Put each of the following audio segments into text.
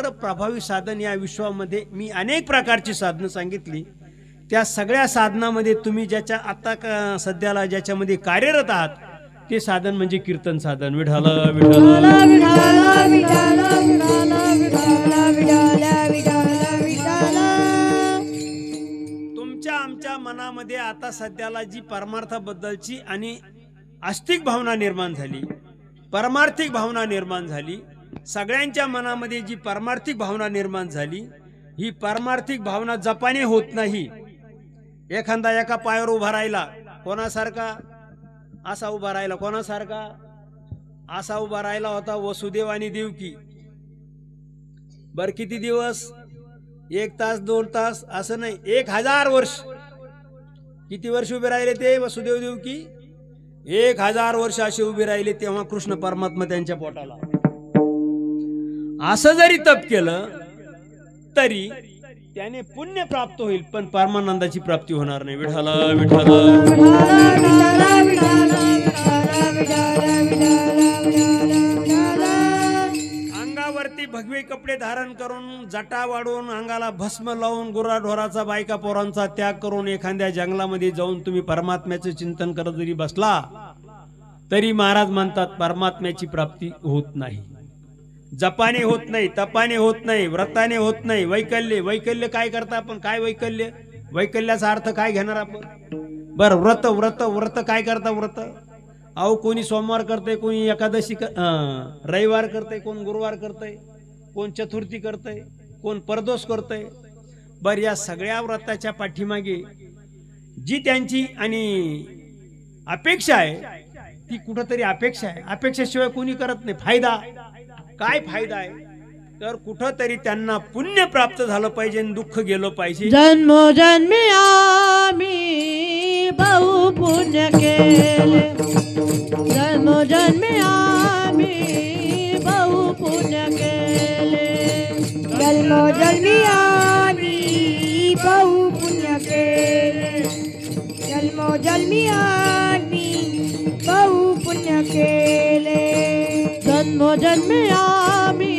एकमात्र प्रभावी साधन या विश्वामध्ये मी अनेक प्रकारची साधनं सांगितली, त्या सगळ्या साधनामध्ये तुम्ही ज्याच्या आता सध्याला ज्याच्यामध्ये कार्यरत आहात ते साधन म्हणजे कीर्तन साधन. विठ्ठल विठ्ठल तुमच्या आमच्या मनामध्ये आता सध्याला जी परमार्थाबद्दलची आणि आस्तिक भावना निर्माण झाली, परमार्थिक भावना निर्माण झाली, सगळ्यांच्या मनामध्ये जी परमार्थिक भावना निर्माण झाली, ही परमार्थिक भावना जपाने होत नाही. एखादा एका पायावर उभा राहिला कोणासारखा, असा उभा राहिला कोणासारखा, असा उभा राहिला होता वसुदेव आणि देवकी. बर किती दिवस? 1 तास 2 तास असं नाही, 1000 वर्ष. किती वर्ष उभे राहिले ते वसुदेव देवकी? 1000 वर्ष असे उभे राहिले. तेव्हा कृष्ण परमात्मा त्यांच्या पोटाला. असं जरी तप केलं तरी त्याने पुण्य प्राप्त होईल, पण परमानंदाची प्राप्ती होणार नाही. विठ्ठल विठ्ठल अंगावरती भगवे कपडे धारण करून, जटा वाढून, अंगाला भस्म लावून, गुराढोराचा बायका पोरांचा त्याग करून एखाद्या जंगलामध्ये जाऊन तुम्ही परमात्म्याचे चिंतन करत जरी बसला तरी महाराज म्हणतात परमात्म्याची प्राप्ती होत नाही. जपाने होत नाही, तपाने होत नाही, व्रताने होत नाही. वैकल्य, वैकल्य काय करता आपण? काय वैकल्य? वैकल्याचा अर्थ काय घेणार आपण? बर व्रत, व्रत व्रत काय करता? व्रत अहो कोणी सोमवार करतय, कोणी एकादशी रविवार करतय, कोण गुरुवार करतय, कोण चतुर्थी करतय, कोण परदोष करतय. बर या सगळ्या व्रताच्या पाठीमागे जी त्यांची आणि अपेक्षा आहे ती कुठंतरी अपेक्षा आहे. अपेक्षेशिवाय कोणी करत नाही. फायदा काय? फायदा आहे तर कुठंतरी त्यांना पुण्य प्राप्त झालं पाहिजे आणि दुःख गेलं पाहिजे. जन्मोजन्मी आम्ही बहु पुण्य केले, जन्मोजन्मी आम्ही बहु पुण्य केले, जन्मोजन्मी आम्ही बहु पुण्य केले, जन्मोजन्मी आम्ही बहु पुण्य केले, जन्मोजन्मी आम्ही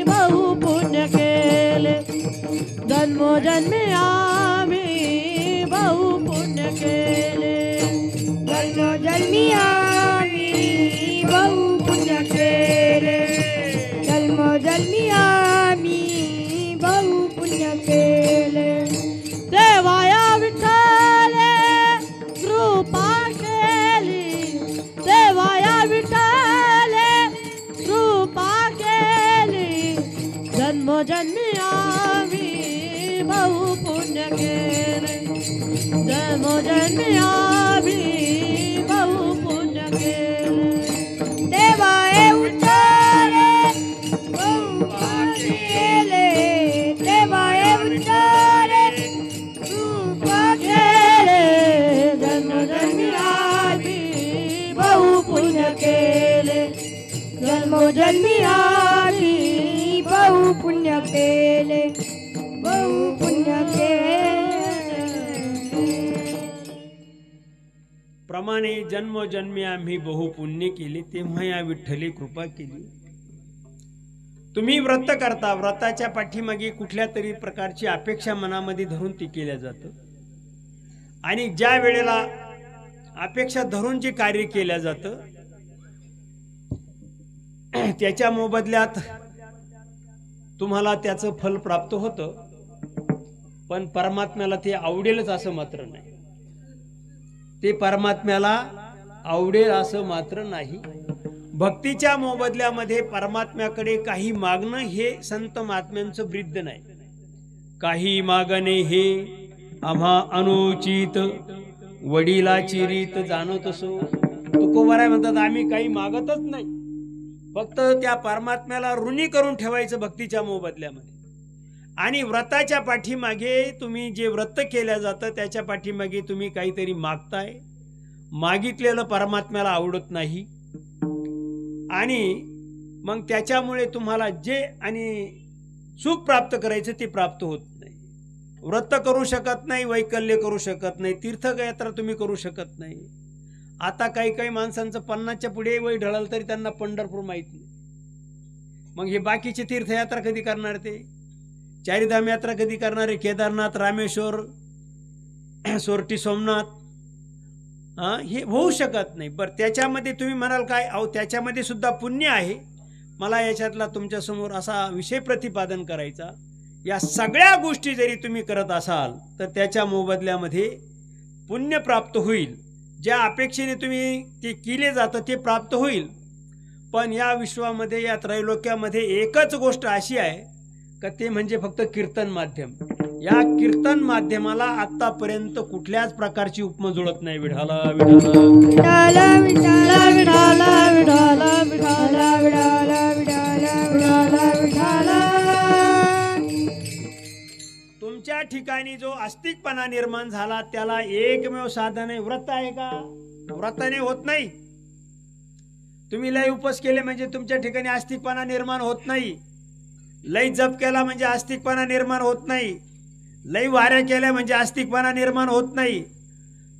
बहु पुण्य केले, जन्मोजन्मी आम्ही बहु पुण्य केले, जन्मोजन्मी आम्ही बहु पुण्य केले, जन्मोजन्मी आम्ही बहु पुण्य केले. देवाया विठ्ठले कृपा केली, देवाया विठ्ठले कृपा केली, जन्मोजन्मी आम्ही बहु पुण्य केले, जन्मोजन्मी आम्ही बहु पुण्य केले. देवाए उच्चारे कृपा केले, देवाए उच्चारे कृपा केले, जन्मोजन्मी आम्ही बहु पुण्य केले, जन्मोजन्मी आम्ही बहु पुण्य केले, बहु पुण्य केले. प्रमाणे जन्मोजन्मी आम्ही बहु पुण्य केले, तेव्हा या विठ्ठले कृपा केली. तुम्ही व्रत करता, व्रताच्या पाठीमागे कुठल्या तरी प्रकारची अपेक्षा मनामध्ये धरून ती केल्या जातं आणि ज्या वेळेला अपेक्षा धरून जे कार्य केल्या जातं त्याच्या मोबदल्यात तुम्हाला त्याचं फल प्राप्त होतं, पण परमात्म्याला ते आवडेलच असं मात्र नाही. ते परमात्म्याला आवडेल असं मात्र नाही. भक्तीच्या मोबदल्यामध्ये परमात्म्याकडे काही मागणं हे संत महात्म्यांचं ब्रीद नाही. काही मागणे हे आम्हा अनुचित, वडिलाची रीत जाणत असो. तुकोबाराय म्हणतात आम्ही काही मागतच नाही, फक्त त्या परमात्म्याला ऋणी करून ठेवायचं भक्तीच्या मोबदल्यामध्ये. आणि व्रताच्या पाठीमागे तुम्ही जे व्रत केल्या जातं त्याच्या पाठीमागे तुम्ही काहीतरी मागताय, मागितलेलं परमात्म्याला आवडत नाही आणि मग त्याच्यामुळे तुम्हाला जे आणि सुख प्राप्त करायचं ते प्राप्त होत नाही. व्रत करू शकत नाही, वैकल्य करू शकत नाही, तीर्थयात्रा तुम्ही करू शकत नाही. आता काही काही माणसांचं 50च्या पुढे वय ढळलं तरी त्यांना पंढरपूर माहित नाही. मग हे बाकीचे तीर्थयात्रा कधी करणार, ते चारिधाम यात्रा कधी करणार आहे? केदारनाथ, रामेश्वर, सोरटी, सोमनाथ, हे होऊ शकत नाही. बरं, त्याच्यामध्ये तुम्ही म्हणाल काय, अहो त्याच्यामध्ये सुद्धा पुण्य आहे. मला याच्यातला तुमच्यासमोर असा विषय प्रतिपादन करायचा, या सगळ्या गोष्टी जरी तुम्ही करत असाल तर त्याच्या मोबदल्यामध्ये पुण्य प्राप्त होईल. ज्या अपेक्षेने तुम्ही ते केले जातं ते प्राप्त होईल. पण या विश्वामध्ये, या त्रैलोक्यामध्ये एकच गोष्ट अशी आहे का ते म्हणजे फक्त कीर्तन माध्यम. या कीर्तन माध्यमाला आतापर्यंत कुठल्याच प्रकारची उपमा जुळत नाही. विठाला विठाला विठाला विठाला विठाला विठाला विठाला विठाला विठाला विठाला. तुमच्या ठिकाणी जो आस्तिकपणा निर्माण झाला त्याला एकमेव साधन आहे. व्रत आहे का? व्रताने होत नाही. तुम्ही लय उपवास केले म्हणजे तुमच्या ठिकाणी आस्तिकपणा निर्माण होत नाही. लय जप केला म्हणजे आस्तिकपणा निर्माण होत नाही. लय वाऱ्या केल्या म्हणजे आस्तिकपणा निर्माण होत नाही.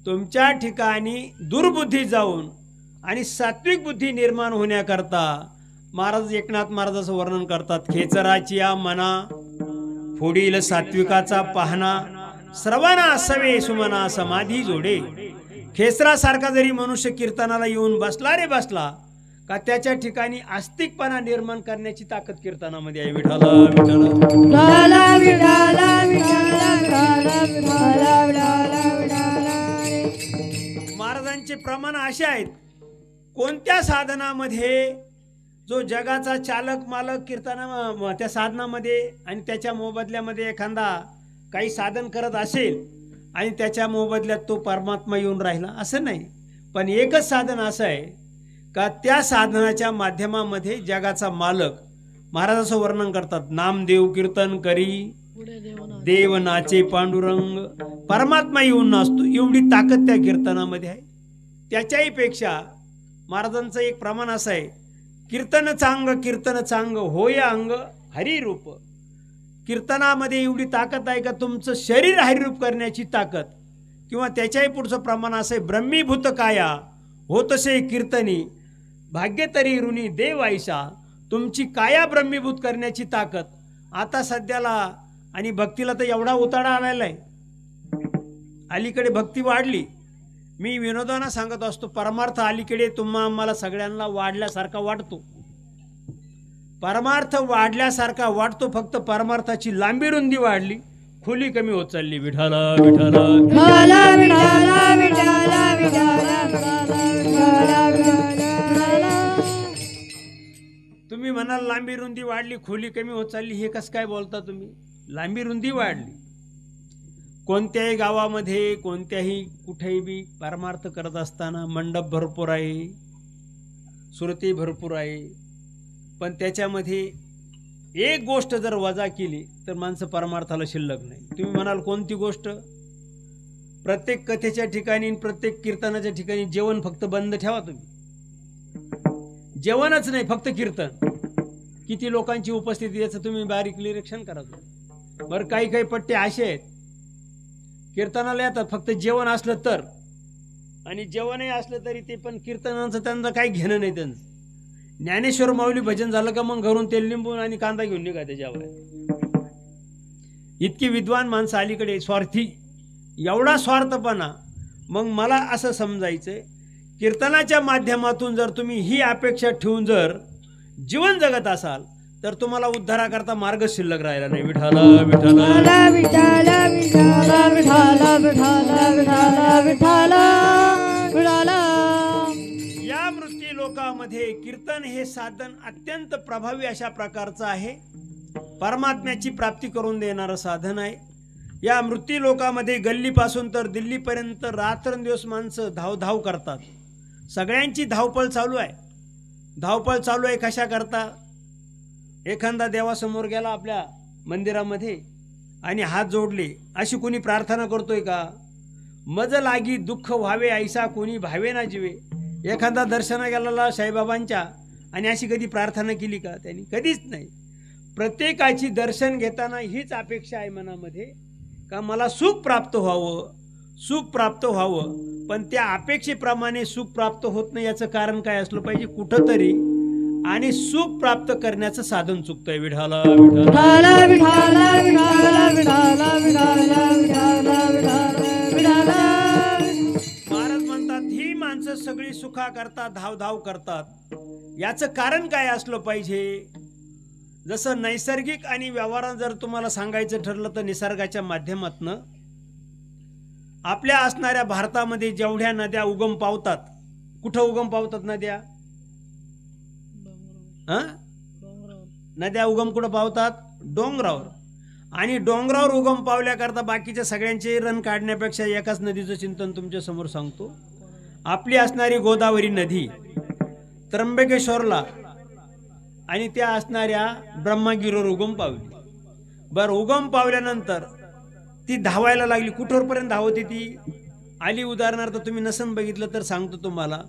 तुमच्या ठिकाणी दुर्बुद्धी जाऊन आणि सात्विक बुद्धी निर्माण होण्याकरता महाराज एकनाथ महाराजांचं वर्णन करतात. खेचराची या मना फोडील सात्विकाचा पाहना, सर्वांना असावे सुमना समाधी जोडे. खेचरासारखा जरी मनुष्य कीर्तनाला येऊन बसला रे बसला का त्याच्या ठिकाणी आस्तिकपणा निर्माण करण्याची ताकद कीर्तनामध्ये आहे. विठाला विठाला विठाला विठाला विठाला विठाला विठाला विठाला. महाराजांचे प्रमाण असे आहेत, कोणत्या साधनामध्ये जो जगाचा चालक मालक कीर्तना त्या साधनामध्ये आणि त्याच्या मोबदल्यामध्ये एखादा काही साधन करत असेल आणि त्याच्या मोबदल्यात तो परमात्मा येऊन राहिला असं नाही. पण एकच साधन असं आहे का त्या साधनाच्या माध्यमामध्ये जगाचा मालक महाराजांचं वर्णन करतात. नामदेव कीर्तन करी देव नाचे पांडुरंग, परमात्मा येऊन नाचतो एवढी ताकद त्या कीर्तनामध्ये आहे. त्याच्याही पेक्षा महाराजांचं एक प्रमाण असं आहे, कीर्तन चांग होय अंग हरिरूप. कीर्तनामध्ये एवढी ताकद आहे का तुमचं शरीर हरिरूप करण्याची ताकद. किंवा त्याच्याही पुढचं प्रमाण असं आहे, ब्रह्मीभूत काया होतसे कीर्तनी भाग्य तरी ऋणी देव ऐसा. तुमची काया ब्रह्मीभूत करण्याची ताकद आता सध्याला आणि भक्तीला तर एवढा उताडा आलेला आहे. अलीकडे भक्ती वाढली. मी विनोदाना सांगत असतो, परमार्थ अलीकडे आम्हाला सगळ्यांना वाढल्यासारखा वाटतो. परमार्थ वाढल्यासारखा वाटतो, फक्त परमार्थाची लांबी रुंदी वाढली, खोली कमी होत चालली. विठाला विठाला विठाला विठाला विठाला विठाला विठाला. तुम्ही म्हणाल लांबी रुंदी वाढली, खोली कमी होत चालली. हे कसं काय बोलता तुम्ही? लांबी रुंदी वाढली. कोणत्याही गावामध्ये कोणत्याही कुठेही बी परमार्थ करत असताना मंडप भरपूर आहे, सुरती भरपूर आहे, पण त्याच्यामध्ये एक गोष्ट जर वजा केली तर माणसं परमार्थाला शिल्लक नाही. तुम्ही म्हणाल कोणती गोष्ट? प्रत्येक कथेच्या ठिकाणी प्रत्येक कीर्तनाच्या ठिकाणी जेवण फक्त बंद ठेवा. तुम्ही जेवणच नाही, फक्त कीर्तन. किती लोकांची उपस्थिती याचं तुम्ही बारीक निरीक्षण करा. बरं, काही काही पट्टे असे आहेत कीर्तनाला येतात फक्त जेवण असलं तर, आणि जेवणही असलं तरी ते पण कीर्तनाचं त्यांचं काही घेणं नाही. त्यांचं ज्ञानेश्वर माऊली भजन झालं का मग घरून तेल लिंबून आणि कांदा घेऊन निघा त्याच्यावर. इतकी विद्वान माणसं अलीकडे, स्वार्थी, एवढा स्वार्थपणा. मग मला असं समजायचंय, कीर्तनाच्या माध्यमातून जर तुम्ही ही अपेक्षा ठेवून जर जीवन जगत असाल तर तुम्हाला उद्धाराकरता मार्ग शिल्लक राहिला नाही. विठाला विठाला विठाला विठाला विठाला विठाला विठाला विठाला विठाला. या मृत्यू लोकामध्ये कीर्तन हे साधन अत्यंत प्रभावी अशा प्रकारचं आहे. परमात्म्याची प्राप्ती करून देणारं साधन आहे. या मृत्यू लोकामध्ये गल्लीपासून तर दिल्लीपर्यंत रात्रंदिवस माणसं धावधाव करतात. सगळ्यांची धावपळ चालू आहे. धावपळ चालू आहे कशा करता? एखादा देवासमोर गेला आपल्या मंदिरामध्ये आणि हात जोडले, अशी कोणी प्रार्थना करतोय का? मज लागी दुःख व्हावे ऐसा कोणी भावे ना जीवे. एखादा दर्शना गेलेला साईबाबांच्या आणि अशी कधी प्रार्थना केली का त्यांनी? कधीच नाही. प्रत्येकाची दर्शन घेताना हीच अपेक्षा आहे मनामध्ये का मला सुख प्राप्त व्हावं, सुख प्राप्त व्हावं. पण त्या अपेक्षेप्रमाणे सुख प्राप्त होत नाही. याचं कारण काय असलं पाहिजे? कुठंतरी आणि सुख प्राप्त करण्याचं साधन चुकतंय. विठाला विठाला विठाला विठाला विठाला विठाला विठाला विठाला विठाला विठाला. महाराज म्हणतात ही माणसं सगळी सुखा करतात, धावधाव करतात. याचं कारण काय असलं पाहिजे? जसं नैसर्गिक आणि व्यवहारात जर तुम्हाला सांगायचं ठरलं तर निसर्गाच्या माध्यमातून आपल्या असणाऱ्या भारतामध्ये जेवढ्या नद्या उगम पावतात, कुठं उगम पावतात नद्या? नद्या उगम कुठं पावतात? डोंगरावर. आणि डोंगरावर उगम पावल्याकरता बाकीच्या सगळ्यांचे रन काढण्यापेक्षा एकाच नदीचं चिंतन तुमच्या समोर सांगतो. आपली असणारी गोदावरी नदी त्र्यंबकेश्वरला आणि त्या असणाऱ्या ब्रह्मगिरीवर उगम पावली. बर, उगम पावल्यानंतर ती धावायला लागली. कुठवरपर्यंत धावते ती? आली उदाहरणार्थ तुम्ही नसन बघितलं तर सांगतो तुम्हाला,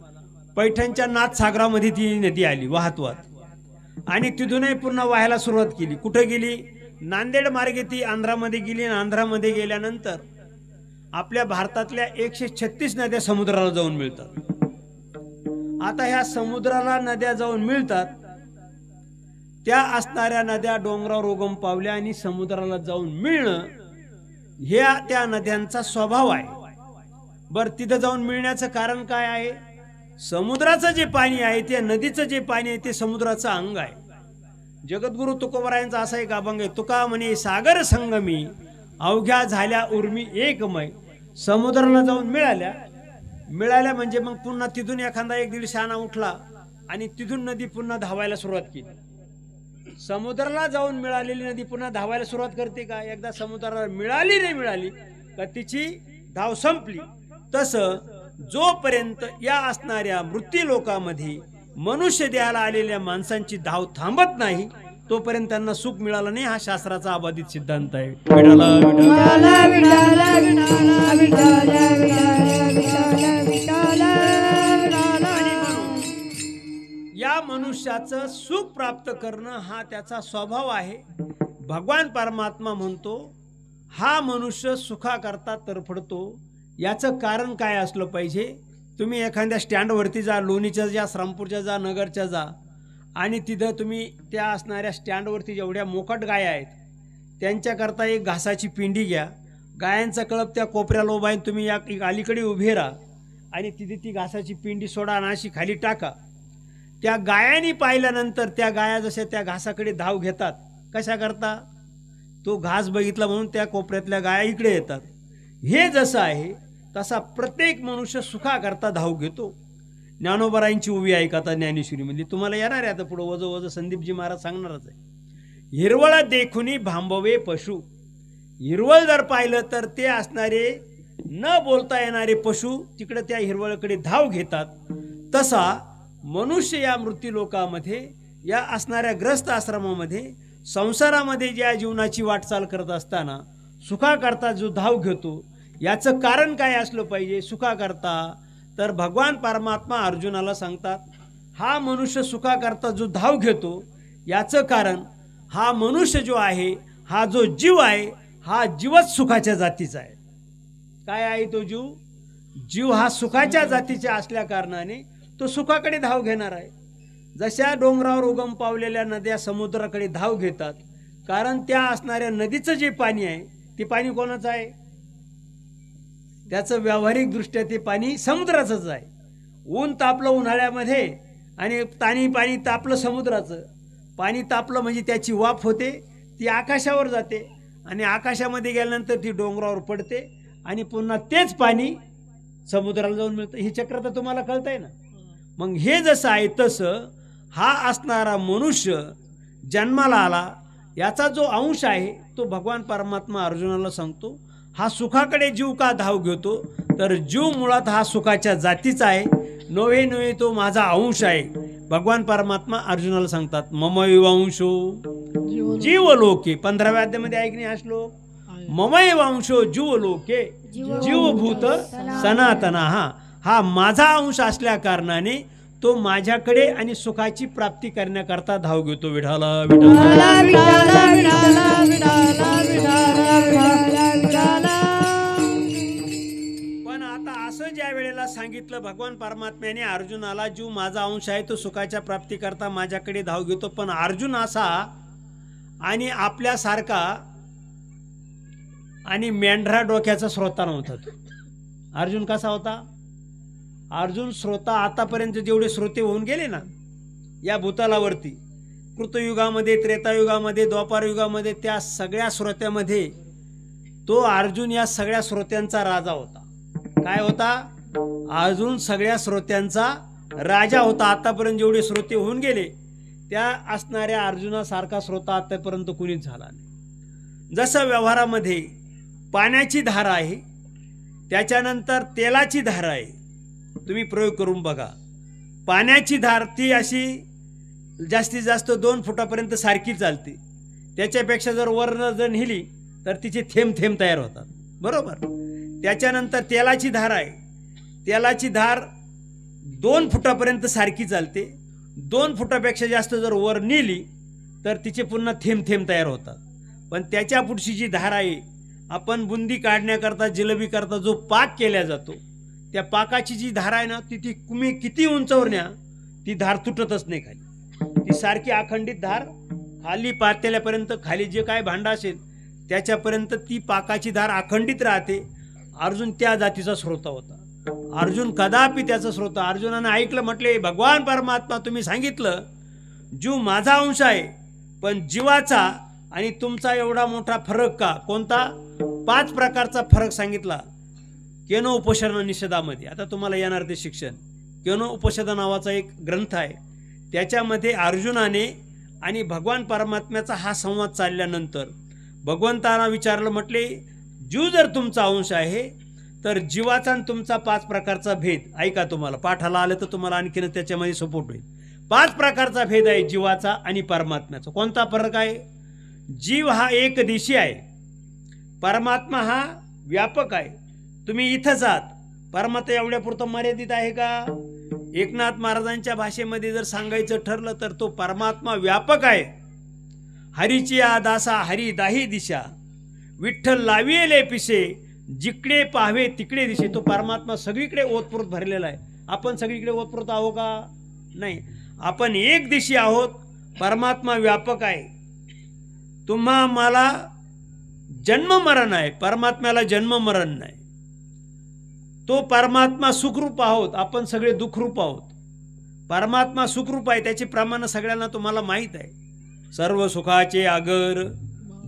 पैठणच्या नाथसागरामध्ये ती नदी आली वाहत वाहत आणि तिथूनही पुन्हा वाहायला सुरुवात केली. कुठं गेली? नांदेड मार्गे ती आंध्रामध्ये गेली. आणि आंध्रामध्ये गेल्यानंतर आपल्या भारतातल्या 136 नद्या समुद्राला जाऊन मिळतात. आता ह्या समुद्राला नद्या जाऊन मिळतात, त्या असणाऱ्या नद्या डोंगरावर उगम पावल्या आणि समुद्राला जाऊन मिळणं हे त्या नद्यांचा स्वभाव आहे. बर, तिथं जाऊन मिळण्याचं कारण काय आहे? समुद्राचं जे पाणी आहे, त्या नदीचं जे पाणी आहे ते समुद्राचं अंग आहे. जगद्गुरु तुकोबरायांचा असा एक अभंग आहे, तुका म्हणे सागर संगमी अवघ्या झाल्या उर्मी एकमय. समुद्राला जाऊन मिळाल्या म्हणजे मग पुन्हा तिथून एखादा 1-1.5 शाणा उठला आणि तिथून नदी पुन्हा धावायला सुरुवात केली. समुद्राला जाऊन मिळालेली नदी पुन्हा धावायला सुरुवात करते का? एकदा समुद्राला मिळाली का तिची धाव संपली. तसं जोपर्यंत या असणाऱ्या मृत्यू लोकांमध्ये मनुष्य देहाला आलेल्या माणसांची धाव थांबत नाही तोपर्यंत त्यांना सुख मिळालं नाही. हा शास्त्राचा अबाधित सिद्धांत आहे. विठाला विठाला विठाला विठाला विठाला विठाला विठाला. या मनुष्याचं सुख प्राप्त करणं हा त्याचा स्वभाव आहे. भगवान परमात्मा म्हणतो हा मनुष्य सुखाकरता तरफडतो. याचं कारण काय असलं पाहिजे? तुम्ही एखाद्या स्टँडवरती जा, लोणीच्या जा, श्रामपूरच्या जा, नगरच्या जा आणि तिथं तुम्ही त्या असणाऱ्या स्टँडवरती जेवढ्या मोकट गाया आहेत त्यांच्याकरता एक घासाची पिंडी घ्या. गायांचा कळप त्या कोपऱ्याला उभा आहे, तुम्ही या अलीकडे उभे राहा आणि तिथे ती घासाची पिंडी सोडा आणि अशी खाली टाका. त्या गायांनी पाहिल्यानंतर त्या गाया जशा त्या घासाकडे धाव घेतात, कशा करता? तो घास बघितला म्हणून त्या कोपऱ्यातल्या गाया इकडे येतात. हे जसं आहे तसा प्रत्येक मनुष्य सुखाकरता धाव घेतो. ज्ञानोबरायांची उभी आहे का ज्ञानेश्वरी म्हणजे तुम्हाला येणार आहे आता पुढं वज संदीपजी महाराज सांगणारच आहे. हिरवळ देखुनी भांबवे पशु. हिरवळ जर पाहिलं तर ते असणारे न बोलता येणारे पशु तिकडे त्या हिरवळकडे धाव घेतात. तसा मनुष्य या मृत्यू लोकांमध्ये या असणाऱ्या ग्रस्त आश्रमामध्ये संसारामध्ये ज्या जीवनाची वाटचाल करत असताना सुखाकरता जो धाव घेतो याचं कारण काय असलं पाहिजे? सुखाकरता तर भगवान परमात्मा अर्जुनाला सांगतात हा मनुष्य सुखाकरता जो धाव घेतो याचं कारण हा मनुष्य जो आहे, हा जो जीव आहे, हा जीवच सुखाच्या जातीचा आहे. काय आहे तो जीव? जीव हा सुखाच्या जातीचा असल्या कारणाने तो सुखाकडे धाव घेणार आहे. जशा डोंगरावर उगम पावलेल्या नद्या समुद्राकडे धाव घेतात कारण त्या असणाऱ्या नदीचं जे पाणी आहे ते पाणी कोणाचं आहे? त्याचं व्यावहारिक दृष्ट्या ते पाणी समुद्राचंच आहे. ऊन तापलं उन्हाळ्यामध्ये आणि पाणी तापलं समुद्राचं. पाणी तापलं म्हणजे त्याची वाफ होते, ती आकाशावर जाते आणि आकाशामध्ये गेल्यानंतर ती डोंगरावर पडते आणि पुन्हा तेच पाणी समुद्राला जाऊन मिळतं. हे चक्र तर तुम्हाला कळतंय ना. मग हे जसं आहे तसं हा असणारा मनुष्य जन्माला आला याचा जो अंश आहे तो भगवान परमात्मा अर्जुनाला सांगतो हा सुखाकडे जीव का धाव घेतो तर जीव मुळात हा सुखाच्या जातीचा आहे, नव्हे तो माझा अंश आहे. भगवान परमात्मा अर्जुनाला सांगतात ममैवांशो जीवलोके. 15व्या अध्यायामध्ये ऐकणे हा श्लोक. ममैवांशो जीवलोके जीवभूत सनातना. हा माझा अंश असल्या कारणाने तो माझ्याकडे आणि सुखाची प्राप्ती करण्याकरता धाव घेतो. विठाला विठाला विठाला विठाला विठाला विठाला विठाला. पण आता असं ज्या वेळेला सांगितलं सांगितलं भगवान परमात्म्याने अर्जुनाला, जीव माझा अंश आहे, तो सुखाच्या प्राप्तीकरता माझ्याकडे धाव घेतो. पण अर्जुन असा आणि आपल्यासारखा आणि मेंढरा डोक्याचा श्रोता नव्हता. तो अर्जुन कसा होता? अर्जुन श्रोता आतापर्यंत जेवढे श्रोते होऊन गेले ना या भूतलावरती, कृतयुगामध्ये, त्रेतायुगामध्ये, द्वापारयुगामध्ये, त्या सगळ्या श्रोत्यामध्ये तो अर्जुन या सगळ्या श्रोत्यांचा राजा होता. काय होता? अर्जुन सगळ्या श्रोत्यांचा राजा होता. आतापर्यंत जेवढे श्रोते होऊन गेले त्या असणाऱ्या अर्जुनासारखा श्रोता आतापर्यंत कुणीच झाला नाही. जसं व्यवहारामध्ये पाण्याची धार आहे, त्याच्यानंतर तेलाची धार आहे. तुम्ही प्रयोग करून बघा. पाण्याची धार ती अशी जास्तीत जास्त 2 फुटापर्यंत सारखी चालते. त्याच्यापेक्षा जर वरनं जर नेली तर तिचे थेंब थेंब तयार होतात, बरोबर. त्याच्यानंतर तेलाची धार आहे. तेलाची धार 2 फुटापर्यंत सारखी चालते. 2 फुटापेक्षा जास्त जर वर नेली तर तिचे पुन्हा थेंब थेंब तयार होतात. पण त्याच्या पुढची जी धार आहे, आपण बुंदी काढण्याकरता, जिलेबी करता जो पाक केला जातो, त्या पाकाची जी धार आहे ना, ती तुम्ही किती उंचावर न्या, ती धार तुटतच नाही खाली. ती सारखी अखंडित धार खाली पातेल्यापर्यंत, खाली जे काय भांडा असेल त्याच्यापर्यंत ती पाकाची धार अखंडित राहते. अर्जुन त्या जातीचा श्रोता होता. अर्जुन कदापि त्याचा श्रोता. अर्जुनाने ऐकलं, म्हटले भगवान परमात्मा तुम्ही सांगितलं जीव माझा अंश आहे, पण जीवाचा आणि तुमचा एवढा मोठा फरक का? कोणता? 5 प्रकारचा फरक सांगितला केनो उपशरण निषेधामध्ये. आता तुम्हाला येणार ते शिक्षण. केनो उपनिषद नावाचा एक ग्रंथ आहे. त्याच्यामध्ये अर्जुनाने आणि भगवान परमात्म्याचा हा संवाद चालल्यानंतर भगवंतांना विचारलं, म्हटले जीव जर तुमचा अंश आहे तर जीवाचा आणि तुमचा 5 प्रकारचा भेद. ऐका, तुम्हाला पाठाला आलं तर तुम्हाला आणखीन त्याच्यामध्ये सपोर्ट होईल. 5 प्रकारचा भेद आहे जीवाचा आणि परमात्म्याचा. कोणता फरक आहे? जीव हा एक दिशी आहे, परमात्मा हा व्यापक आहे. तुम्ही इथंच आहात, परमात्मा एवढ्यापुरतं मर्यादित आहे का? एकनाथ महाराजांच्या भाषेमध्ये जर सांगायचं ठरलं तर तो परमात्मा व्यापक आहे. हरीची दासा हरी दाही दिशा, विठ्ठल लाविले पिसे, जिकडे पाहावे तिकडे दिसे. तो परमात्मा सगळीकडे ओतप्रोत भरलेला आहे. आपण सगळीकडे ओतप्रोत आहो का? नाही, आपण एक दिशी आहोत. परमात्मा व्यापक आहे. तुम्हा मला जन्म मरण आहे, परमात्म्याला जन्म मरण नाही. तो परमात्मा सुखरूप आहोत, आपण सगळे दुःखरूप आहोत. परमात्मा सुखरूप आहे, त्याचे प्रमाण सगळ्यांना तुम्हाला माहीत आहे. सर्व सुखाचे आगर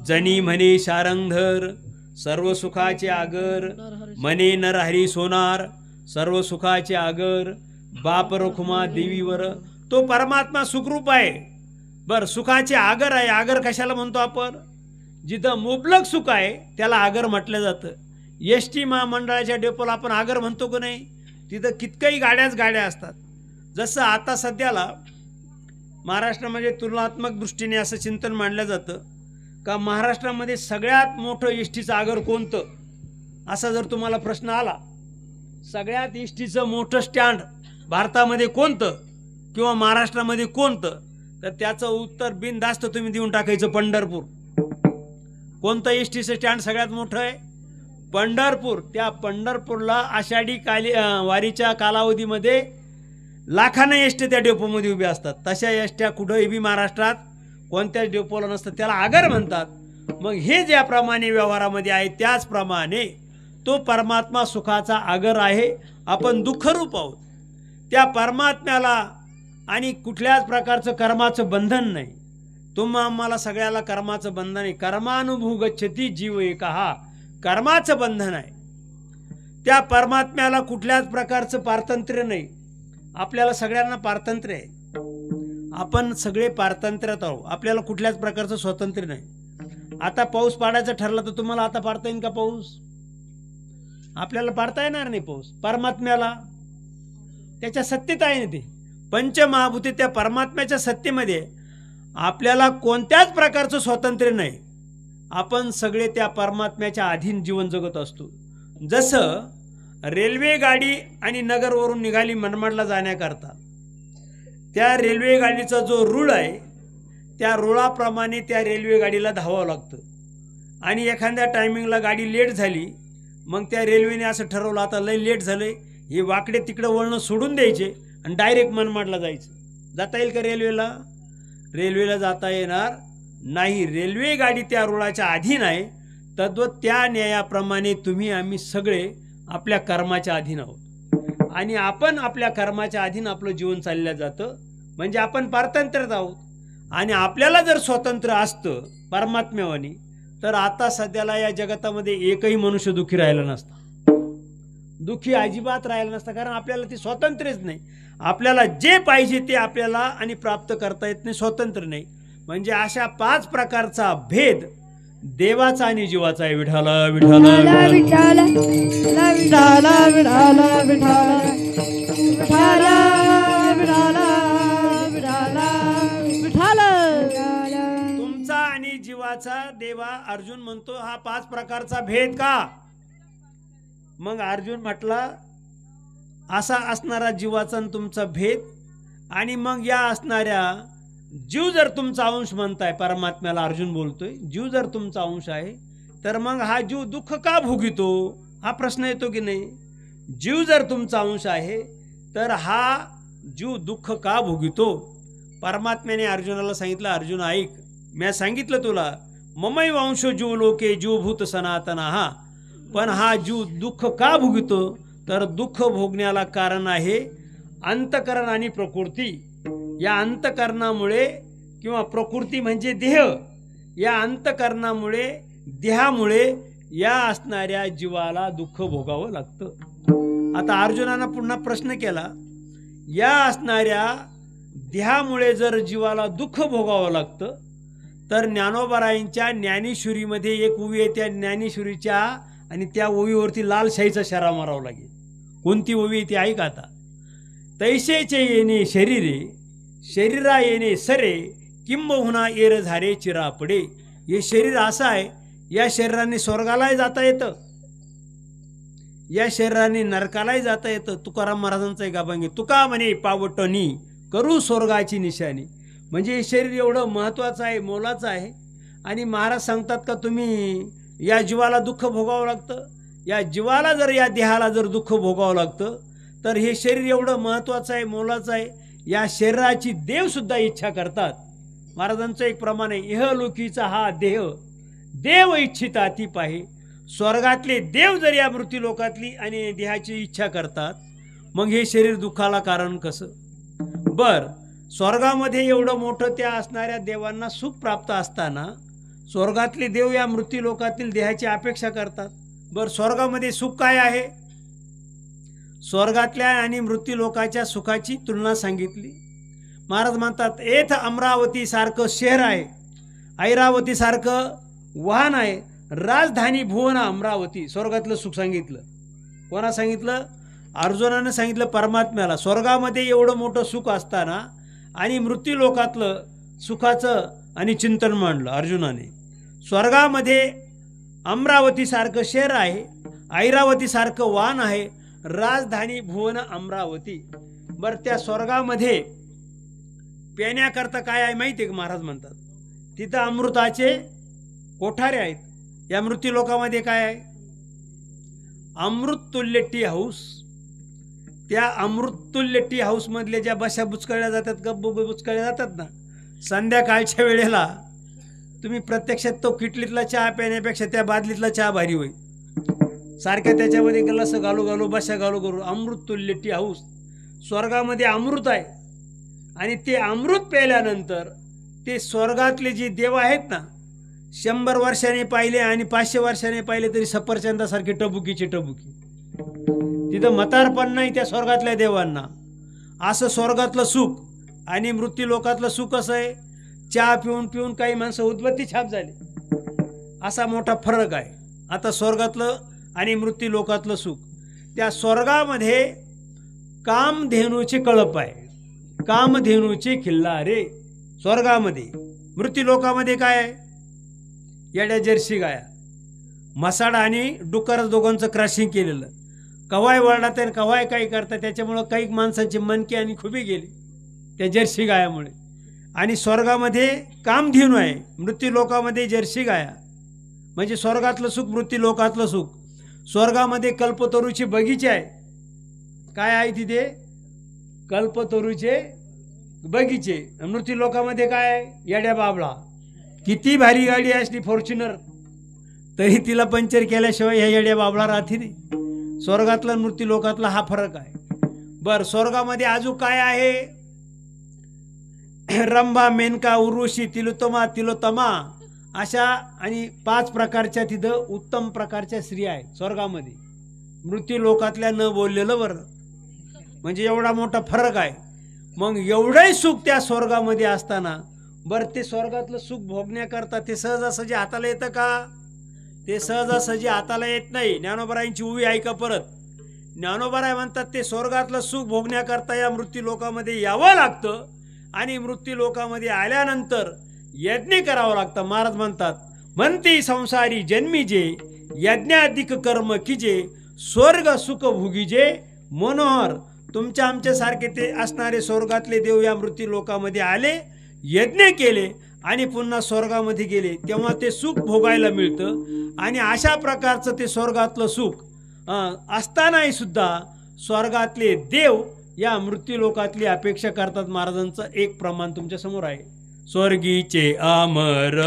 जनी म्हणे शारंगधर, सर्व सुखाचे आगर म्हणे नरहरी सोनार, सर्व सुखाचे आगर बाप रखुमा देवीवर. तो परमात्मा सुखरूप आहे. बर, सुखाचे आगर आहे. आगर कशाला म्हणतो आपण? जिथं मुबलक सुख आहे त्याला आगर म्हटलं जातं. एसटी महामंडळाच्या डेपोला आपण आगर म्हणतो की नाही? तिथं कितकंही गाड्या असतात. जसं आता सध्याला महाराष्ट्रामध्ये तुलनात्मक दृष्टीने असं चिंतन मांडलं जातं का महाराष्ट्रामध्ये सगळ्यात मोठं एसटीचं आगर कोणतं, असा जर तुम्हाला प्रश्न आला, सगळ्यात एसटीचं मोठं स्टँड भारतामध्ये कोणतं किंवा महाराष्ट्रामध्ये कोणतं, तर त्याचं उत्तर बिनधास्त तुम्ही देऊन टाकायचं पंढरपूर. कोणतं एसटीचं स्टँड सगळ्यात मोठं आहे? पंढरपूर. त्या पंढरपूरला आषाढी वारीच्या कालावधीमध्ये लाखांना एसट्या त्या डेपोमध्ये उभ्या असतात. तशा एसट्या कुठंही बी महाराष्ट्रात कोणत्याच डेपोला नसतात, त्याला आगर म्हणतात. मग हे ज्याप्रमाणे व्यवहारामध्ये आहे त्याचप्रमाणे तो परमात्मा सुखाचा आगर आहे. आपण दुःखरूप आहोत. त्या परमात्म्याला आणि कुठल्याच प्रकारचं कर्माचं बंधन नाही. आम्हाला सगळ्याला कर्माचं बंधन आहे. कर्मानुभू गच्छती जीव एकहा, कर्माचं बंधन आहे. त्या परमात्म्याला कुठल्याच प्रकारचं पारतंत्र्य नाही. आपल्याला सगळ्यांना पारतंत्र्य आहे. आपण सगळे पारतंत्र्यात आहोत. आपल्याला कुठल्याच प्रकारचं स्वातंत्र्य नाही. आता पाऊस पाडायचं ठरलं तर तुम्हाला आता पाडता येईल का पाऊस? आपल्याला पाडता येणार नाही पाऊस. परमात्म्याला त्याच्या सत्तेत आहे ना. ते पंचमहाभूते त्या परमात्म्याच्या सत्तेमध्ये आपल्याला कोणत्याच प्रकारचं स्वातंत्र्य नाही. आपण सगळे त्या परमात्म्याच्या अधीन जीवन जगत असतो. जसं रेल्वे गाडी आणि नगरवरून निघाली मनमाडला जाण्याकरता, त्या रेल्वे गाडीचा जो रूळ आहे त्या रुळाप्रमाणे त्या रेल्वे गाडीला धावावं लागतं. आणि एखाद्या टायमिंगला गाडी लेट झाली, मग त्या रेल्वेने असं ठरवलं आता लय लेट झालंय, हे वाकडे तिकडे वळणं सोडून द्यायचे आणि डायरेक्ट मनमाडला जायचं. जाता येईल का रेल्वेला? रेल्वेला जाता येणार नाही. रेल्वे गाडी त्या रुळाच्या अधीन आहे. तद्वत त्या न्यायाप्रमाणे तुम्ही आम्ही सगळे आपल्या कर्माच्या अधीन आहोत आणि आपण आपल्या कर्माच्या अधीन आपलं जीवन चाललं जातं. म्हणजे आपण पारतंत्र्यात आहोत. आणि आपल्याला जर स्वातंत्र्य असतं परमात्म्यावानी तर आता सध्याला या जगतामध्ये एकही मनुष्य दुःखी राहिला नसता. दुःखी अजिबात राहिला नसता. कारण आपल्याला ते स्वातंत्र्यच नाही. आपल्याला जे पाहिजे ते आपल्याला आणि प्राप्त करता येत नाही. स्वातंत्र्य नाही. म्हणजे अशा 5 प्रकारचा भेद देवाचा आणि जीवाचा आहे. विठाला विठाला विठाला विठाला विठाला विठाला विठाला विठाला विठाला विठाला. तुमचा आणि जीवाचा देवा अर्जुन म्हणतो हा 5 प्रकारचा भेद का? मग अर्जुन म्हटला असा असणारा जीवाचा आणि तुमचा भेद आणि मग या असणाऱ्या जीव जर तुमचा अंश म्हणताय परमात्म्याला अर्जुन बोलतोय जीव जर तुमचा अंश आहे तर मग हा जीव दुःख का भोगितो हा प्रश्न येतो की नाही. जीव जर तुमचा अंश आहे तर हा जीव दुःख का भोगितो. परमात्म्याने अर्जुनाला सांगितलं अर्जुन ऐक मी सांगितलं तुला ममैव अंश जीव लोके जीवभूत सनातना हा. पण हा जीव दुःख का भोगितो तर दुःख भोगण्याला कारण आहे अंतकरण आणि प्रकृती. या अंतकरणामुळे किंवा प्रकृती म्हणजे देह या अंतकरणामुळे देहामुळे या असणाऱ्या जीवाला दुःख भोगावं लागतं. आता अर्जुनानं पुन्हा प्रश्न केला या असणाऱ्या देहामुळे जर जीवाला दुःख भोगावं लागतं तर ज्ञानोबारायांच्या ज्ञानेश्वरीमध्ये एक ओवी आहे. त्या ज्ञानेश्वरीच्या आणि त्या ओवीवरती लाल शाईचा शरा मारावा लागेल. कोणती ओवी ती ऐका आता. तैसेचे येणे शरीरे शरीरा येणे सरे किंबहुना येर झारे चिरापडे. हे शरीर असं आहे या शरीराने स्वर्गालाही जाता येतं या शरीराने नरकालाही जाता येतं. तुकाराम महाराजांचा एक अभंग तुका म्हणे पावटणी करू स्वर्गाची निशाणी. म्हणजे हे शरीर एवढं महत्त्वाचं आहे मोलाचं आहे. आणि महाराज सांगतात का तुम्ही या जीवाला दुःख भोगावं लागतं. या जीवाला जर या देहाला जर दुःख भोगावं लागतं तर हे शरीर एवढं महत्त्वाचं आहे मोलाचं आहे. या शरीराची देवसुद्धा इच्छा करतात. महाराजांचं एक प्रमाण आहे इहलोकीचा हा देह देव इच्छिता ती पाहे. स्वर्गातले देव जर या मृत्यूलोकातली आणि देहाची इच्छा करतात मग हे शरीर दुःखाला कारण कसं. बर स्वर्गामध्ये एवढं मोठं त्या असणाऱ्या देवांना सुख प्राप्त असताना स्वर्गातले देव या मृत्यूलोकातील देहाची अपेक्षा करतात. बर स्वर्गामध्ये सुख काय आहे. स्वर्गातल्या आणि मृत्यूलोकाच्या सुखाची तुलना सांगितली. महाराज म्हणतात एथ अमरावती सारखं शहर आहे ऐरावती सारखं वाहन आहे राजधानी भुवन अमरावती. स्वर्गातलं सुख सांगितलं. कोणा सांगितलं. अर्जुनानं सांगितलं परमात्म्याला. स्वर्गामध्ये एवढं मोठं सुख असताना आणि मृत्यूलोकातलं सुखाचं आणि चिंतन मांडलं अर्जुनाने. स्वर्गामध्ये अमरावती सारखं शहर आहे ऐरावती सारखं वाहन आहे राजधानी भुवन अमरावती. बर त्या स्वर्गामध्ये पिण्याकरता काय आहे माहिती आहे का. महाराज म्हणतात तिथं अमृताचे कोठारे आहेत. या मृत्यूलोकामध्ये काय आहे अमृततुल्य टी हाऊस. त्या अमृततुल्य टी हाऊस मधले ज्या बशा बुचकळल्या जातात गप्प बुचकळल्या जातात ना संध्याकाळच्या वेळेला तुम्ही प्रत्यक्षात तो किटलीतला चहा पिण्यापेक्षा त्या बादलीतला चहा भारी होईल. सारख्या त्याच्यामध्ये गलास घालू घालू बशा घालू घालू अमृततुल्य टी हाऊस. स्वर्गामध्ये अमृत आहे आणि ते अमृत प्यायल्यानंतर ते स्वर्गातले जे देव आहेत ना 100 वर्षाने पाहिले आणि 500 वर्षाने पाहिले तरी सफरचंदासारखी टबुकीची टबुकी. तिथं म्हातारपण नाही त्या स्वर्गातल्या देवांना. असं स्वर्गातलं सुख आणि मृत्यूलोकातलं सुख असं आहे. चहा पिऊन पिऊन काही माणसं उद्बत्ती छाप झाली. असा मोठा फरक आहे. आता स्वर्गातलं आणि मृत्यूलोकातलं सुख. त्या स्वर्गामध्ये कामधेनूचे कळप आहे कामधेनूचे खिल्लारे स्वर्गामध्ये. मृत्यूलोकामध्ये काय आहे येड्या जर्सी गाया मसाडा आणि डुकर दोघांचं क्रॉसिंग केलेलं. कवाय वळडात आणि कवाय काही करतात त्याच्यामुळं काही माणसांची मनके आणि खुबी गेली त्या जर्सी गायामुळे. आणि स्वर्गामध्ये कामधेनू आहे मृत्यूलोकामध्ये जर्सी गाया. म्हणजे स्वर्गातलं सुख मृत्यूलोकातलं सुख. स्वर्गामध्ये कल्पतरूची बगीचे आहे काय आहे तिथे? कल्पतरूचे बगीचे. मृत्यू लोकामध्ये काय? येड्या बाबळा. किती भारी गाडी असली फॉर्च्युनर तरी तिला पंक्चर केल्याशिवाय ह्या येड्या बाबळा राहते नाही. स्वर्गातला मृत्यू लोकातला हा फरक आहे. बर, स्वर्गामध्ये अजून काय आहे? रंभा, मेनका, उर्वशी, तिलोत्तमा अशा आणि 5 प्रकारच्या तिथं उत्तम प्रकारच्या स्त्रिया आहेत स्वर्गामध्ये. मृत्यू लोकातल्या न बोललेलं बरं. म्हणजे एवढा मोठा फरक आहे. मग एवढंही सुख त्या स्वर्गामध्ये असताना बरं ते स्वर्गातलं सुख भोगण्याकरता ते सहजासहजी हाताला येतं का? ते सहजासहजी हाताला येत नाही. ज्ञानोबरायांची उवी ऐका परत. ज्ञानोबराय म्हणतात ते स्वर्गातलं सुख भोगण्याकरता या मृत्यू लोकामध्ये यावं लागतं आणि मृत्यू लोकामध्ये आल्यानंतर यज्ञ करावं लागतं. महाराज म्हणतात म्हणते संसारी जन्मीजे यज्ञाधिक कर्म कीजे स्वर्ग सुख भुगीजे मनोहर. तुमच्या आमच्यासारखे ते असणारे स्वर्गातले देव या मृत्यू लोकामध्ये आले, यज्ञ केले आणि पुन्हा स्वर्गामध्ये गेले, तेव्हा ते सुख भोगायला मिळतं. आणि अशा प्रकारचं ते स्वर्गातलं सुख असतानाही सुद्धा स्वर्गातले देव या मृत्यू लोकातली अपेक्षा करतात. महाराजांचं एक प्रमाण तुमच्या समोर आहे. स्वर्गीचे अमर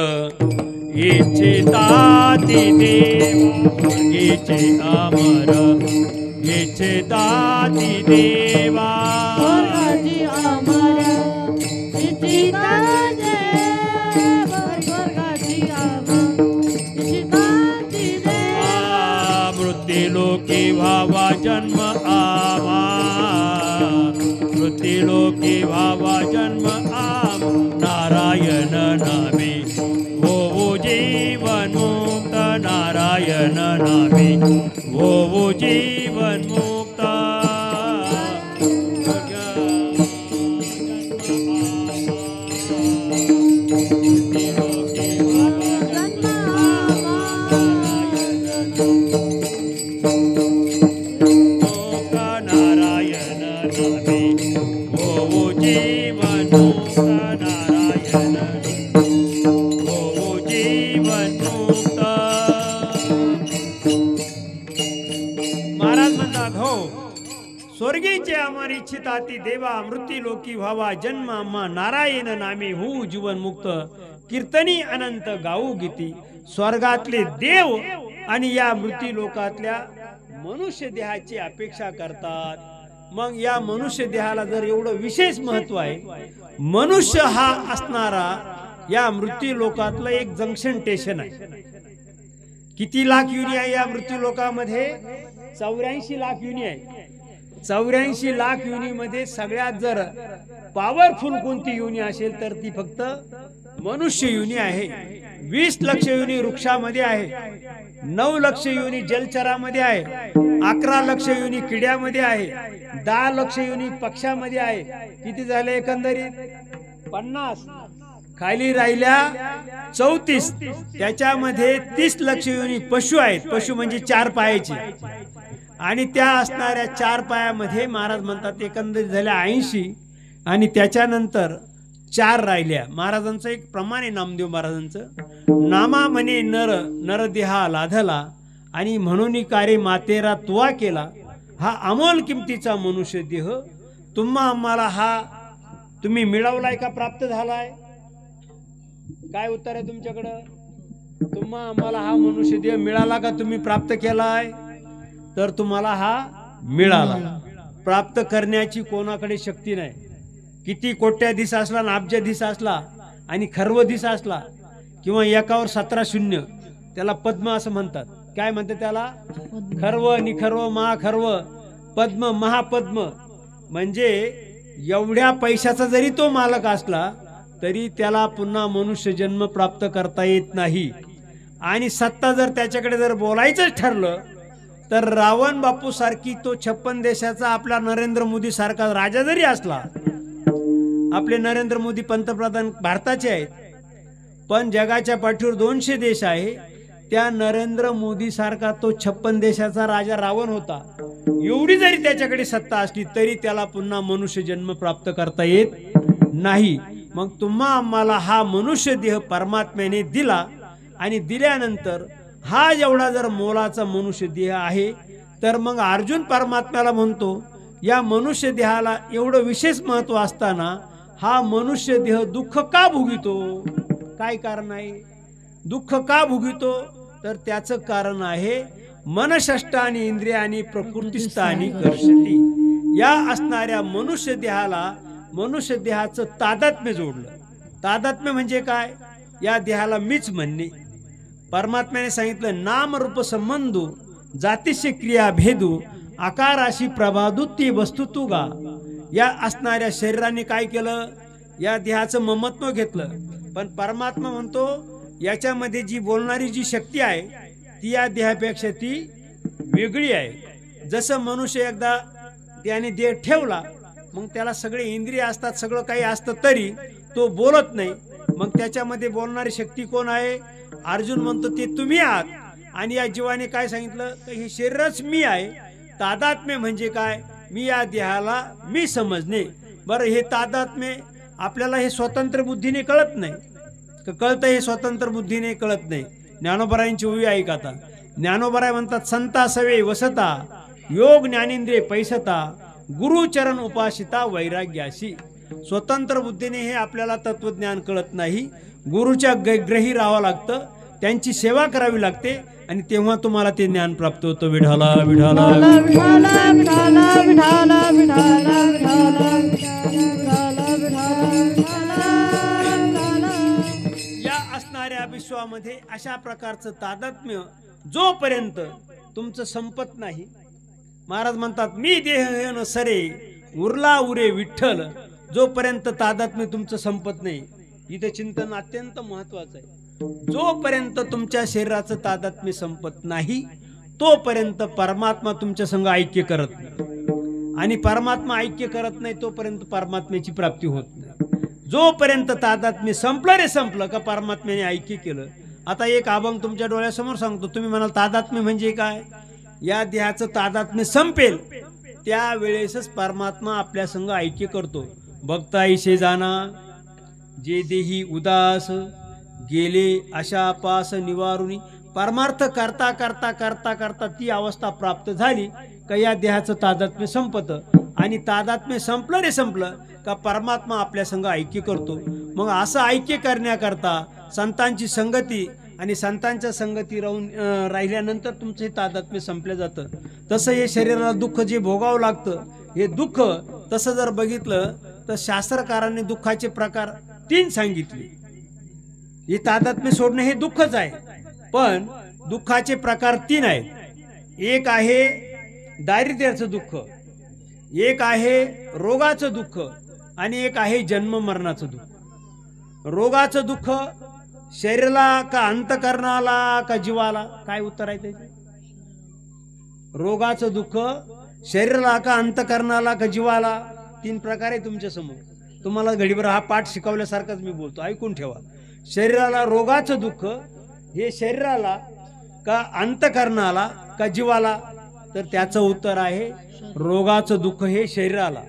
इच्छिताती देवा, स्वर्गीचे अमर इच्छिताती देवा, स्वर्गाची अमर इच्छिता देवा, स्वर्गाची अमर इच्छिताती देवा. मृत्यू लोकी व्हावा जन्म आवा, मृत्यू लोकी व्हावा जन्म आवा. नारायण नामे होवो जीवन मुक्त, नारायण नामे होवो जीवन मुक्त. नारायण नामे होवो जीवन मुक्त, नारायण होवो जीवन मुक्त. महाराज म्हणतात हो, स्वर्गीचे अमर इच्छिताती देवा, मृत्यू लोकी व्हावा जन्म आम्हा, नारायण नामे होऊ जीवन मुक्त. कीर्तनी अनंत गाऊ गीती. स्वर्गातले देव आणि या मृत्यू लोकातल्या मनुष्य देहाची अपेक्षा करतात. मग या मनुष्य देहाला जर एवढं विशेष महत्व आहे, मनुष्य हा असणारा या मृत्यू लोकातलं एक जंक्शन स्टेशन आहे. किती लाख युनी आहे या मृत्यू लोकामध्ये? 84 लाख युनी आहे. 84 लाख युनीमध्ये सगळ्यात जर पॉवरफुल कोणती युनी असेल तर ती फक्त मनुष्य युनी आहे. 20 लक्ष युनी वृक्षामध्ये आहे, 9 लक्ष युनी जलचरामध्ये आहे, 11 लक्ष युनी किड्यामध्ये आहे, 10 लक्ष युनी पक्षामध्ये आहे. किती झाले एकंदरीत? 50. खाली राहिल्या 34. त्याच्यामध्ये 30 लक्ष युनी पशु आहेत. पशु म्हणजे 4 पायाची. आणि त्या असणाऱ्या 4 पायामध्ये महाराज म्हणतात एकंदरीत झाल्या 80. आणि त्याच्यानंतर 4 राहिल्या. महाराजांचं एक प्रमाण आहे नामदेव महाराजांचं. नामा म्हणे नर देहा लाधला आणि म्हणून कार्य मातेरा तुवा केला. हा अमोल किमतीचा मनुष्य देह तुम्हा आम्हाला हा तुम्ही मिळवलाय का प्राप्त झालाय? काय उत्तर आहे तुमच्याकडं? तुम्हा आम्हाला हा मनुष्य देह मिळाला का तुम्ही प्राप्त केलाय? तर तुम्हाला हा मिळाला. प्राप्त करण्याची कोणाकडे शक्ती नाही. किती कोट्याधीश असला आणि अब्जाधीश असला आणि खर्वधीश असला किंवा एकावर 17 शून्य, त्याला पद्म असं म्हणतात. काय म्हणतात त्याला? खर्व, निखर्व, महाखर्व, पद्म, महापद्म. म्हणजे एवढ्या पैशाचा जरी तो मालक असला तरी त्याला पुन्हा मनुष्य जन्म प्राप्त करता येत नाही. आणि सत्ता जर त्याच्याकडे जर बोलायचं ठरलं तर रावण बापू सारखी तो 56 देशाचा आपला नरेंद्र मोदी सारखा राजा जरी असला, आपले नरेंद्र मोदी पंतप्रधान भारताचे आहेत, पण जगाच्या पाठीवर 200 देश आहे, त्या नरेंद्र मोदी सारखा तो 56 देशाचा राजा रावण होता. एवढी जरी त्याच्याकडे सत्ता असली तरी त्याला पुन्हा मनुष्य जन्म प्राप्त करता येत नाही. मग तुम्हा आम्हाला हा मनुष्य देह परमात्म्याने दिला आणि दिल्यानंतर हा एवढा जर मोलाचा मनुष्य देह आहे तर मग अर्जुन परमात्म्याला म्हणतो या मनुष्य देहाला एवढं विशेष महत्व असताना हा मनुष्य देह दुःख का भोगितो? काय कारण आहे? दुःख का भोगितो? तर त्याचं कारण आहे मनषष्ठानी इंद्रियानी प्रकृतिस्थानी कर्षती. या असणाऱ्या मनुष्य देहाला मनुष्य देहाचं तादात्म्य जोडलं. तादात्म्य म्हणजे काय? या देहाला मीच म्हणणे. परमात्म्याने सांगितलं नाम रूप संबंधू जातीशी क्रिया भेदू आकाराशी प्रभादुत्ती वस्तू तुगा. या असणाऱ्या शरीराने काय केलं? या देहाचं ममत्व घेतलं. पण परमात्मा म्हणतो याच्यामध्ये जी बोलणारी जी शक्ती आहे ती या देहापेक्षा ती वेगळी आहे. जसं मनुष्य एकदा त्याने देह ठेवला मग त्याला सगळे इंद्रिय असतात, सगळं काही असतं तरी तो बोलत नाही. मग त्याच्यामध्ये बोलणारी शक्ती कोण आहे? अर्जुन म्हणतो ते तुम्ही आहात. आणि या जीवाने काय सांगितलं? तर हे शरीरच मी आहे. तादात्म्य म्हणजे काय? मी या देहाला मी समजणे. बरं, हे तादात्म्य आपल्याला हे स्वतंत्र बुद्धीने कळत नाही. कळतं हे स्वतंत्र बुद्धीने कळत नाही. ज्ञानोबरायांची ओवी ऐका आता. ज्ञानोबराय म्हणतात संता सवे वसता योग ज्ञानेंद्रिय पैसता गुरुचरण उपासिता वैराग्याशी. स्वतंत्र बुद्धीने हे आपल्याला तत्वज्ञान कळत नाही. गुरुच्या ग्रही राहावं लागतं, त्यांची सेवा करावी लागते आणि तेव्हा तुम्हाला ते ज्ञान प्राप्त होतं. विठाला विठाला विठाला विठाला विठाला विठाला विठाला विठाला. या असणाऱ्या विश्वामध्ये अशा प्रकारचं तादात्म्य जोपर्यंत तुमचं संपत नाही. महाराज म्हणतात मी देह न सरे उरला उरे विठ्ठल. जोपर्यंत तादात्म्य तुमचं संपत नाही. इथे चिंतन अत्यंत महत्वाचं आहे. जोपर्यंत तुमच्या शरीराचं तादात्म्य संपत नाही तोपर्यंत परमात्मा तुमच्या संग ऐक्य करत नाही. आणि परमात्मा ऐक्य करत नाही तोपर्यंत परमात्म्याची प्राप्ती होत नाही. जोपर्यंत तादात्म्य संपलं रे संपलं का परमात्म्याने ऐक्य केलं. आता एक अभंग तुमच्या डोळ्यासमोर सांगतो. तुम्ही म्हणाल तादात्म्य म्हणजे काय? या देहाचं तादात्म्य संपेल त्यावेळेसच परमात्मा आपल्या संग ऐक्य करतो. भक्ताईशे जाना जे देही उदास गेले अशा पास निवारुनी. परमार्थ करता करता करता करता ती अवस्था प्राप्त झाली का या देहाचं तादात्म्य संपतं. आणि तादात्म्य संपलं रे संपलं का परमात्मा आपल्या संग ऐक्य करतो. मग असं ऐक्य करण्याकरता संतांची संगती आणि संतांच्या संगती राहिल्यानंतर तुमचं हे तादात्म्य संपलं जातं. तसं हे शरीराला दुःख जे भोगावं लागतं हे दुःख तसं जर बघितलं तर शास्त्रकारांनी दुःखाचे प्रकार 3 सांगितले. हे तादात्म्य सोडणं हे दुःखच आहे, पण दुःखाचे प्रकार 3 आहेत. एक आहे दारिद्र्याचं दुःख, एक आहे रोगाचं दुःख आणि एक आहे जन्म मरणाचं दुःख. रोगाचं दुःख शरीराला का अंतकरणाला का जीवाला? काय उत्तर आहे त्याचे? रोगाचं दुःख शरीराला का अंतकरणाला का जीवाला? 3 प्रकार आहे तुमच्या समोर. तुम्हाला घडीभर हा पाठ शिकवल्यासारखाच मी बोलतो, ऐकून ठेवा. शरीराला रोगाचं दुःख हे शरीराला का अंतकरणाला का जीवाला? तर त्याचं उत्तर आहे रोगाचं दुःख हे शरीराला.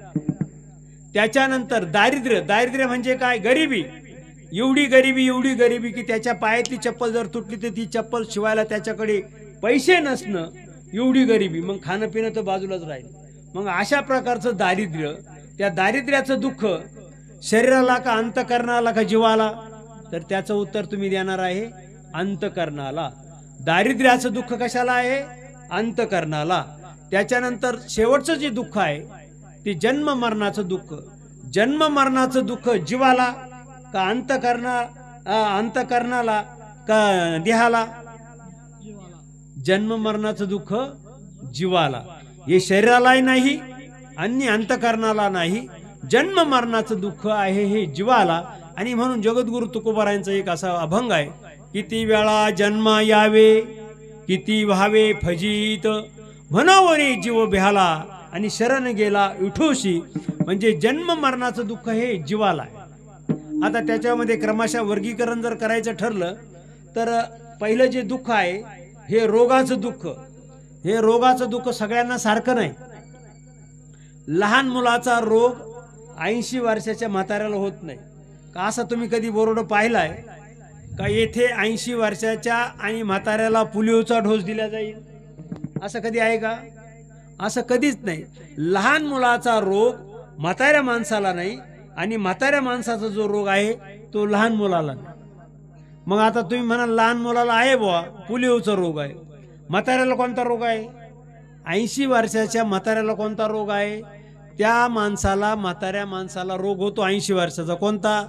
त्याच्यानंतर दारिद्र्य. दारिद्र्य म्हणजे काय? गरिबी. एवढी गरिबी की त्याच्या पायातली चप्पल जर तुटली तर ती चप्पल शिवायला त्याच्याकडे पैसे नसणं, एवढी गरिबी. मग खाणं पिणं तर बाजूलाच राहील. मग अशा प्रकारचं दारिद्र्य. त्या दारिद्र्याचं दुःख शरीराला का अंतकरणाला का जीवाला? तर त्याचं उत्तर तुम्ही देणार आहे अंतकरणाला. दारिद्र्याचं दुःख कशाला आहे? अंतकरणाला. त्याच्यानंतर शेवटचं जे दुःख आहे ते जन्म मरणाचं दुःख. जन्म मरणाचं दुःख जीवाला का अंतकरणाला का देहाला? जन्म मरणाचं दुःख जीवाला. हे शरीरालाही नाही आणि अंतकरणाला नाही. जन्म मरणाचं दुःख आहे हे जीवाला. आणि म्हणून जगद्गुरु तुकोबारायांचा एक असा अभंग आहे, किती वेळा जन्म यावे किती व्हावे फजित म्हणावरी जीव भ्याला आणि शरण गेला विठोशी. म्हणजे जन्म मरणाचं दुःख हे जीवाला आहे. आता त्याच्यामध्ये क्रमशः वर्गीकरण जर करायचं ठरलं तर पहिलं जे दुःख आहे हे रोगाचं दुःख. हे रोगाचं दुःख सगळ्यांना सारखं नाही. लहान मुलाचा रोग 80 वर्षाच्या म्हाताऱ्याला होत नाही का? असं तुम्ही कधी बोर्ड पाहिलाय का? येथे 80 वर्षाच्या आणि म्हाताऱ्याला पोलिओचा डोस दिला जाईल असं कधी आहे का? असं कधीच नाही. लहान मुलाचा रोग म्हाताऱ्या माणसाला नाही आणि म्हाताऱ्या माणसाचा जो रोग आहे तो लहान मुलाला नाही. मग आता तुम्ही म्हणाल लहान मुलाला आहे बुवा पोलिओचा रोग आहे, म्हाताऱ्याला कोणता रोग आहे? 80 वर्षाच्या म्हाताऱ्याला कोणता रोग आहे? त्या माणसाला म्हाताऱ्या माणसाला रोग होतो 80 वर्षाचा. कोणता?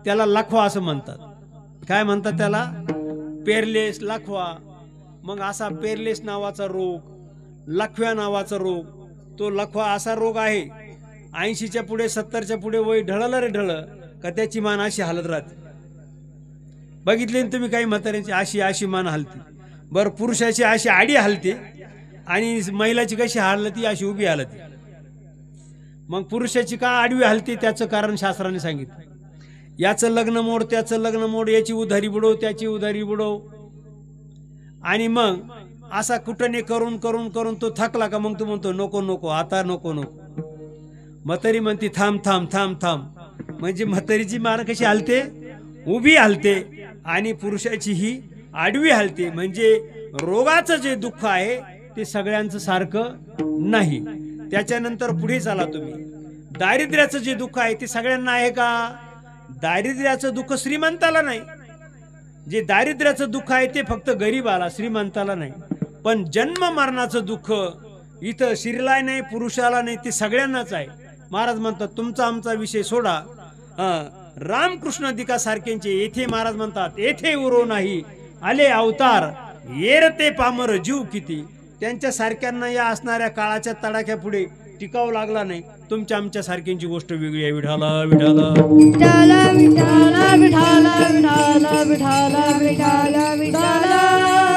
त्याला लखवा असं म्हणतात. काय म्हणतात त्याला? पेरलेस, लखवा. मग असा पेरलेस नावाचा रोग, लखव्या नावाचा रोग, तो लखवा असा रोग आहे 80च्या पुढे 70च्या पुढे वय ढळलं रे ढळ का त्याची मान अशी हालत राहते. बघितले ना तुम्ही काही म्हाताऱ्यांची अशी अशी मान हलते. बरं, पुरुषाची अशी आडी हलते आणि महिलाची कशी हलती? अशी उभी हलते. मग पुरुषाची का आडवी हलते त्याचं कारण शास्त्राने सांगितलं. याचं लग्न मोड, त्याचं लग्न मोड, याची उधारी बुडव, त्याची उधारी बुडव. आणि मग असा कुटणे करून करून करून तो थकला का मग तो म्हणतो नको नको आता नको नको. म्हातारी म्हणते थांब थांब थांब थांब. म्हणजे म्हातारीची मान कशी हलते? उभी हलते आणि पुरुषाची ही आडवी हलते. म्हणजे रोगाचं जे दुःख आहे ते सगळ्यांचं सारखं नाही. त्याच्यानंतर पुढे चाला तुम्ही. दारिद्र्याचं जे दुःख आहे ते सगळ्यांना आहे का? दारिद्र्याचं दुःख श्रीमंताला नाही. जे दारिद्र्याचं दुःख आहे ते फक्त गरीबाला, श्रीमंताला नाही. पण जन्म मरणाचं दुःख इथं स्त्रीला नाही, पुरुषाला नाही, ते सगळ्यांनाच आहे. महाराज म्हणतात तुमचा आमचा विषय सोडा, रामकृष्ण दिका सारख्यांचे येथे महाराज म्हणतात येथे उरो नाही आले अवतार येरते पामर जीव किती. त्यांच्या सारख्यांना या असणाऱ्या काळाच्या तडाख्या पुढे टिकावं लागला नाही. तुमच्या आमच्या सारख्यांची गोष्ट वेगळी आहे. विठाला विठाला विठाला विठाला विठाला विठाला विठाला विठाला विठाला